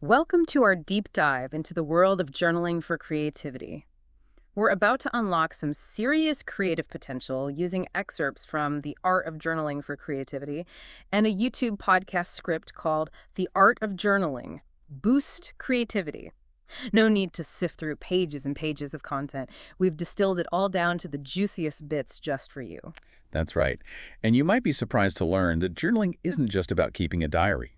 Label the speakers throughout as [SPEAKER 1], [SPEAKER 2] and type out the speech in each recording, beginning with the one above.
[SPEAKER 1] Welcome to our deep dive into the world of journaling for creativity. We're about to unlock some serious creative potential using excerpts from The Art of Journaling for Creativity and a YouTube podcast script called The Art of Journaling Boost Creativity. No need to sift through pages and pages of content. We've distilled it all down to the juiciest bits just for you.
[SPEAKER 2] That's right. And you might be surprised to learn that journaling isn't just about keeping a diary.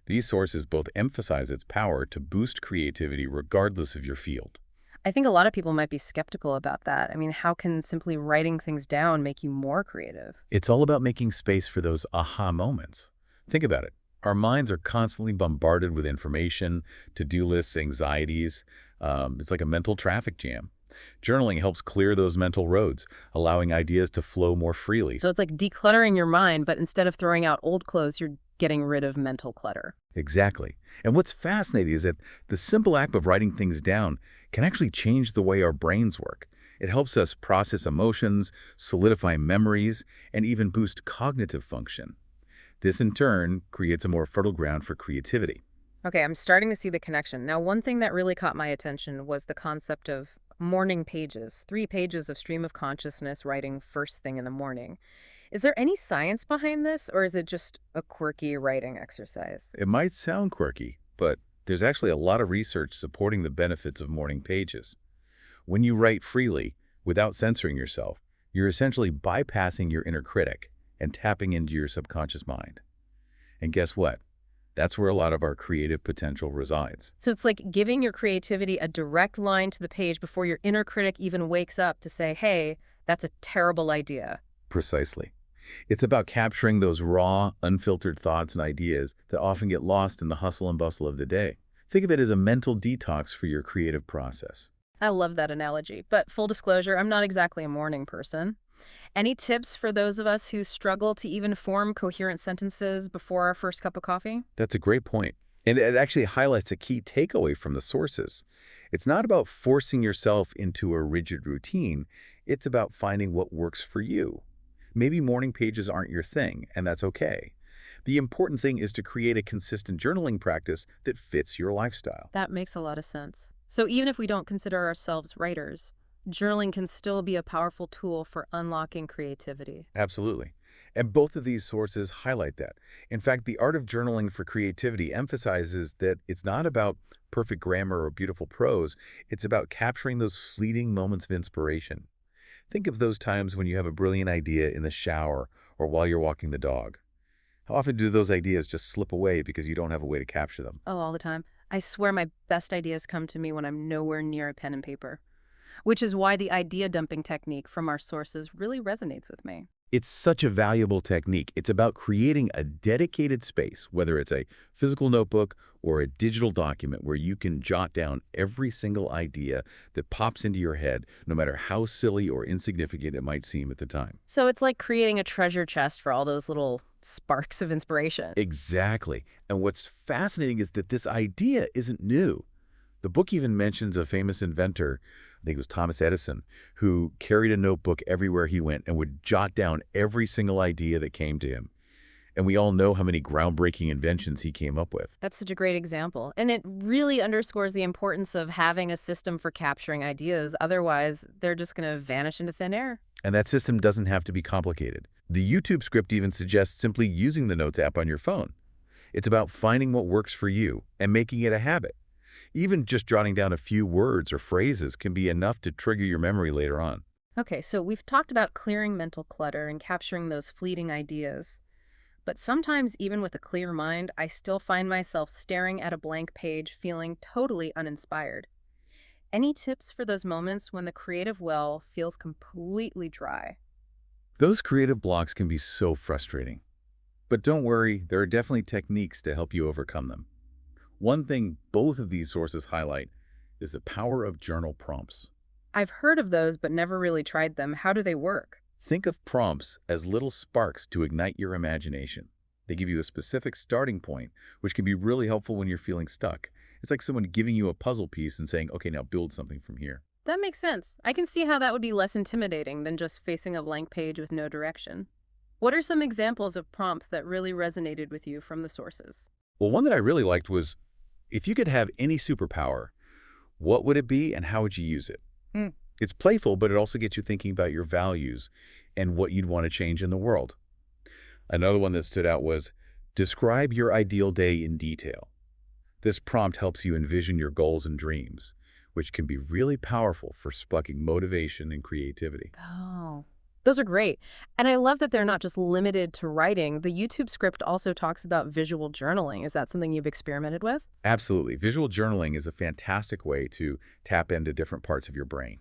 [SPEAKER 2] These sources both emphasize its power to boost creativity regardless of your field.
[SPEAKER 1] I think a lot of people might be skeptical about that. I mean, how can simply writing things down make you more creative?
[SPEAKER 2] It's all about making space for those aha moments. Think about it. Our minds are constantly bombarded with information, to-do lists, anxieties. It's like a mental traffic jam. Journaling helps clear those mental roads, allowing ideas to flow more freely.
[SPEAKER 1] So it's like decluttering your mind, but instead of throwing out old clothes, you're getting rid of mental clutter.
[SPEAKER 2] Exactly. And what's fascinating is that the simple act of writing things down can actually change the way our brains work. It helps us process emotions, solidify memories, and even boost cognitive function. This, in turn, creates a more fertile ground for creativity.
[SPEAKER 1] Okay, I'm starting to see the connection. Now, one thing that really caught my attention was the concept of morning pages, 3 pages of stream of consciousness writing first thing in the morning. Is there any science behind this, or is it just a quirky writing exercise?
[SPEAKER 2] It might sound quirky, but there's actually a lot of research supporting the benefits of morning pages. When you write freely, without censoring yourself, you're essentially bypassing your inner critic and tapping into your subconscious mind. And guess what? That's where a lot of our creative potential resides.
[SPEAKER 1] So it's like giving your creativity a direct line to the page before your inner critic even wakes up to say, hey, that's a terrible idea.
[SPEAKER 2] Precisely. It's about capturing those raw, unfiltered thoughts and ideas that often get lost in the hustle and bustle of the day. Think of it as a mental detox for your creative process.
[SPEAKER 1] I love that analogy. But full disclosure, I'm not exactly a morning person. Any tips for those of us who struggle to even form coherent sentences before our first cup of coffee?
[SPEAKER 2] That's a great point. And it actually highlights a key takeaway from the sources. It's not about forcing yourself into a rigid routine. It's about finding what works for you. Maybe morning pages aren't your thing, and that's okay. The important thing is to create a consistent journaling practice that fits your lifestyle.
[SPEAKER 1] That makes a lot of sense. So even if we don't consider ourselves writers, journaling can still be a powerful tool for unlocking creativity.
[SPEAKER 2] Absolutely. And both of these sources highlight that. In fact, the art of journaling for creativity emphasizes that it's not about perfect grammar or beautiful prose. It's about capturing those fleeting moments of inspiration. Think of those times when you have a brilliant idea in the shower or while you're walking the dog. How often do those ideas just slip away because you don't have a way to capture them?
[SPEAKER 1] Oh, all the time. I swear my best ideas come to me when I'm nowhere near a pen and paper, which is why the idea dumping technique from our sources really resonates with me.
[SPEAKER 2] It's such a valuable technique. It's about creating a dedicated space, whether it's a physical notebook or a digital document where you can jot down every single idea that pops into your head, no matter how silly or insignificant it might seem at the time.
[SPEAKER 1] So it's like creating a treasure chest for all those little sparks of inspiration.
[SPEAKER 2] Exactly. And what's fascinating is that this idea isn't new. The book even mentions a famous inventor, I think it was Thomas Edison, who carried a notebook everywhere he went and would jot down every single idea that came to him. And we all know how many groundbreaking inventions he came up with.
[SPEAKER 1] That's such a great example. And it really underscores the importance of having a system for capturing ideas. Otherwise, they're just going to vanish into thin air.
[SPEAKER 2] And that system doesn't have to be complicated. The YouTube script even suggests simply using the Notes app on your phone. It's about finding what works for you and making it a habit. Even just jotting down a few words or phrases can be enough to trigger your memory later on.
[SPEAKER 1] Okay, so we've talked about clearing mental clutter and capturing those fleeting ideas. But sometimes, even with a clear mind, I still find myself staring at a blank page, feeling totally uninspired. Any tips for those moments when the creative well feels completely dry?
[SPEAKER 2] Those creative blocks can be so frustrating. But don't worry, there are definitely techniques to help you overcome them. One thing both of these sources highlight is the power of journal prompts.
[SPEAKER 1] I've heard of those, but never really tried them. How do they work?
[SPEAKER 2] Think of prompts as little sparks to ignite your imagination. They give you a specific starting point, which can be really helpful when you're feeling stuck. It's like someone giving you a puzzle piece and saying, okay, now build something from here.
[SPEAKER 1] That makes sense. I can see how that would be less intimidating than just facing a blank page with no direction. What are some examples of prompts that really resonated with you from the sources?
[SPEAKER 2] Well, one that I really liked was, If you could have any superpower, what would it be and how would you use it?
[SPEAKER 1] Hmm.
[SPEAKER 2] It's playful, but it also gets you thinking about your values and what you'd want to change in the world. Another one that stood out was, describe your ideal day in detail. This prompt helps you envision your goals and dreams, which can be really powerful for sparking motivation and creativity.
[SPEAKER 1] Oh, those are great. And I love that they're not just limited to writing. The YouTube script also talks about visual journaling. Is that something you've experimented with?
[SPEAKER 2] Absolutely. Visual journaling is a fantastic way to tap into different parts of your brain.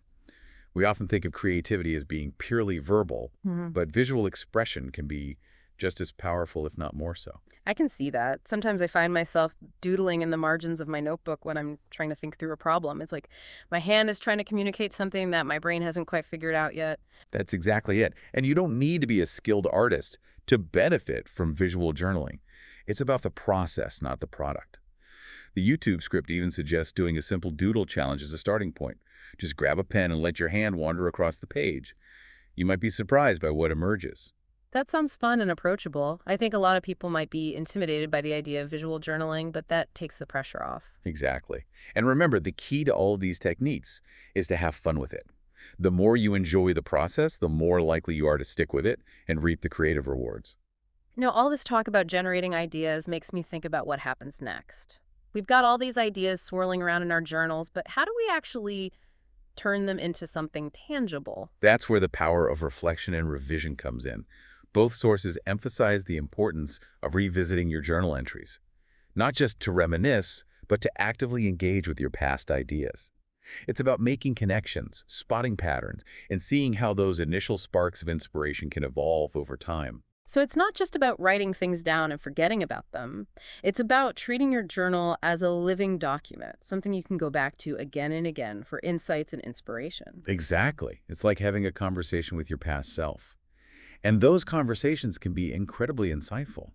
[SPEAKER 2] We often think of creativity as being purely verbal,
[SPEAKER 1] Mhm.
[SPEAKER 2] but visual expression can be just as powerful, if not more so.
[SPEAKER 1] I can see that. Sometimes I find myself doodling in the margins of my notebook when I'm trying to think through a problem. It's like my hand is trying to communicate something that my brain hasn't quite figured out yet.
[SPEAKER 2] That's exactly it. And you don't need to be a skilled artist to benefit from visual journaling. It's about the process, not the product. The YouTube script even suggests doing a simple doodle challenge as a starting point. Just grab a pen and let your hand wander across the page. You might be surprised by what emerges.
[SPEAKER 1] That sounds fun and approachable. I think a lot of people might be intimidated by the idea of visual journaling, but that takes the pressure off.
[SPEAKER 2] Exactly. And remember, the key to all of these techniques is to have fun with it. The more you enjoy the process, the more likely you are to stick with it and reap the creative rewards.
[SPEAKER 1] All this talk about generating ideas makes me think about what happens next. We've got all these ideas swirling around in our journals, but how do we actually turn them into something tangible?
[SPEAKER 2] That's where the power of reflection and revision comes in. Both sources emphasize the importance of revisiting your journal entries, not just to reminisce, but to actively engage with your past ideas. It's about making connections, spotting patterns, and seeing how those initial sparks of inspiration can evolve over time.
[SPEAKER 1] So it's not just about writing things down and forgetting about them. It's about treating your journal as a living document, something you can go back to again and again for insights and inspiration.
[SPEAKER 2] Exactly. It's like having a conversation with your past self. And those conversations can be incredibly insightful.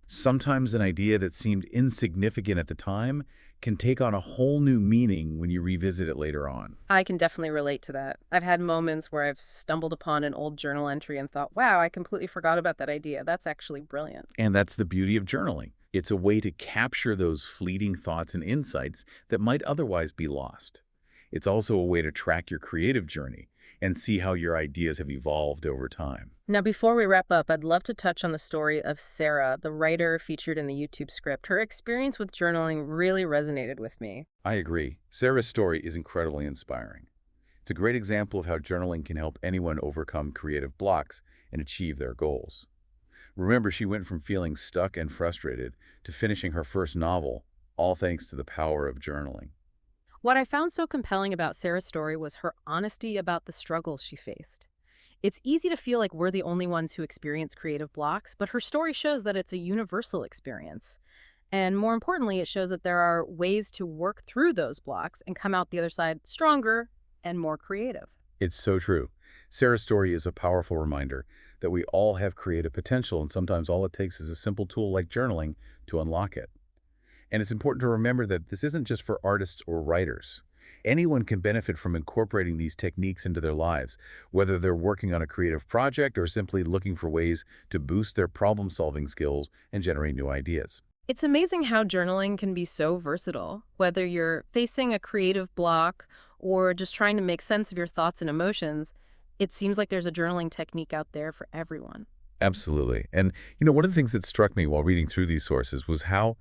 [SPEAKER 2] Sometimes an idea that seemed insignificant at the time can take on a whole new meaning when you revisit it later on.
[SPEAKER 1] I can definitely relate to that. I've had moments where I've stumbled upon an old journal entry and thought, wow, I completely forgot about that idea. That's actually brilliant.
[SPEAKER 2] And that's the beauty of journaling. It's a way to capture those fleeting thoughts and insights that might otherwise be lost. It's also a way to track your creative journey and see how your ideas have evolved over time.
[SPEAKER 1] Now, before we wrap up, I'd love to touch on the story of Sarah, the writer featured in the YouTube script. Her experience with journaling really resonated with me.
[SPEAKER 2] I agree. Sarah's story is incredibly inspiring. It's a great example of how journaling can help anyone overcome creative blocks and achieve their goals. Remember, she went from feeling stuck and frustrated to finishing her first novel, all thanks to the power of journaling.
[SPEAKER 1] What I found so compelling about Sarah's story was her honesty about the struggles she faced. It's easy to feel like we're the only ones who experience creative blocks, but her story shows that it's a universal experience. And more importantly, it shows that there are ways to work through those blocks and come out the other side stronger and more creative.
[SPEAKER 2] It's so true. Sarah's story is a powerful reminder that we all have creative potential, and sometimes all it takes is a simple tool like journaling to unlock it. And it's important to remember that this isn't just for artists or writers. Anyone can benefit from incorporating these techniques into their lives, whether they're working on a creative project or simply looking for ways to boost their problem-solving skills and generate new ideas.
[SPEAKER 1] It's amazing how journaling can be so versatile, whether you're facing a creative block or just trying to make sense of your thoughts and emotions. It seems like there's a journaling technique out there for everyone.
[SPEAKER 2] Absolutely. And, one of the things that struck me while reading through these sources was how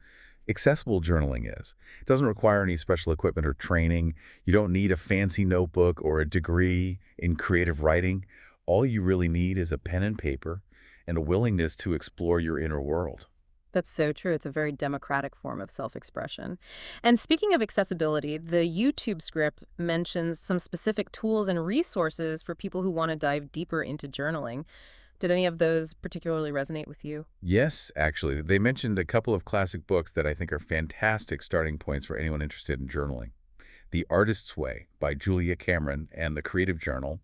[SPEAKER 2] accessible journaling is. It doesn't require any special equipment or training. You don't need a fancy notebook or a degree in creative writing. All you really need is a pen and paper and a willingness to explore your inner world.
[SPEAKER 1] That's so true. It's a very democratic form of self-expression. And speaking of accessibility, the YouTube script mentions some specific tools and resources for people who want to dive deeper into journaling. Did any of those particularly resonate with you?
[SPEAKER 2] Yes, actually. They mentioned a couple of classic books that I think are fantastic starting points for anyone interested in journaling. The Artist's Way by Julia Cameron and The Creative Journal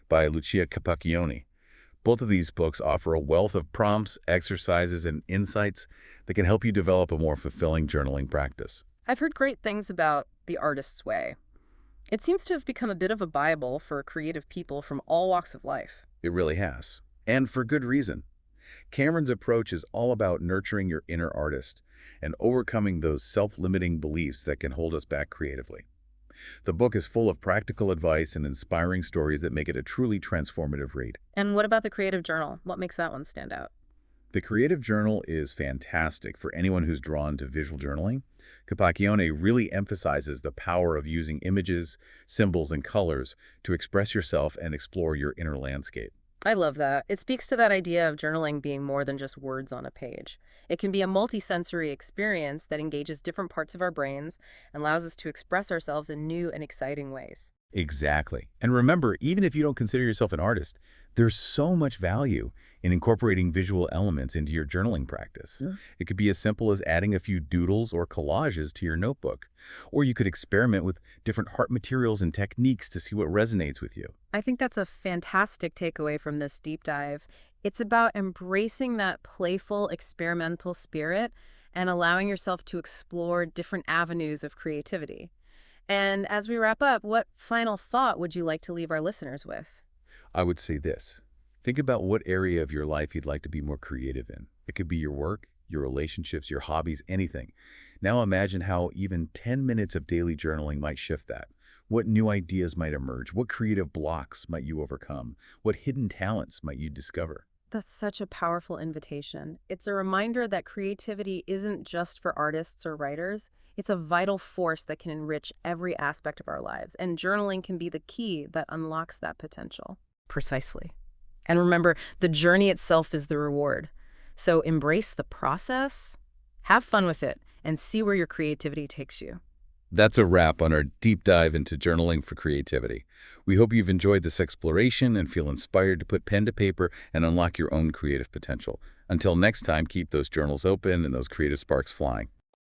[SPEAKER 2] by Lucia Capacchione. Both of these books offer a wealth of prompts, exercises, and insights that can help you develop a more fulfilling journaling practice.
[SPEAKER 1] I've heard great things about The Artist's Way. It seems to have become a bit of a Bible for creative people from all walks of life.
[SPEAKER 2] It really has. And for good reason. Cameron's approach is all about nurturing your inner artist and overcoming those self-limiting beliefs that can hold us back creatively. The book is full of practical advice and inspiring stories that make it a truly transformative read.
[SPEAKER 1] And what about the creative journal? What makes that one stand out?
[SPEAKER 2] The Creative Journal is fantastic for anyone who's drawn to visual journaling. Capacchione really emphasizes the power of using images, symbols, and colors to express yourself and explore your inner landscape.
[SPEAKER 1] I love that. It speaks to that idea of journaling being more than just words on a page. It can be a multisensory experience that engages different parts of our brains and allows us to express ourselves in new and exciting ways.
[SPEAKER 2] Exactly. And remember, even if you don't consider yourself an artist, there's so much value in incorporating visual elements into your journaling practice.
[SPEAKER 1] Yeah.
[SPEAKER 2] It could be as simple as adding a few doodles or collages to your notebook. Or you could experiment with different art materials and techniques to see what resonates with you.
[SPEAKER 1] I think that's a fantastic takeaway from this deep dive. It's about embracing that playful, experimental spirit and allowing yourself to explore different avenues of creativity. And as we wrap up, what final thought would you like to leave our listeners with?
[SPEAKER 2] I would say this. Think about what area of your life you'd like to be more creative in. It could be your work, your relationships, your hobbies, anything. Now imagine how even 10 minutes of daily journaling might shift that. What new ideas might emerge? What creative blocks might you overcome? What hidden talents might you discover?
[SPEAKER 1] That's such a powerful invitation. It's a reminder that creativity isn't just for artists or writers. It's a vital force that can enrich every aspect of our lives, and journaling can be the key that unlocks that potential. Precisely. And remember, the journey itself is the reward. So embrace the process, have fun with it, and see where your creativity takes you.
[SPEAKER 2] That's a wrap on our deep dive into journaling for creativity. We hope you've enjoyed this exploration and feel inspired to put pen to paper and unlock your own creative potential. Until next time, keep those journals open and those creative sparks flying.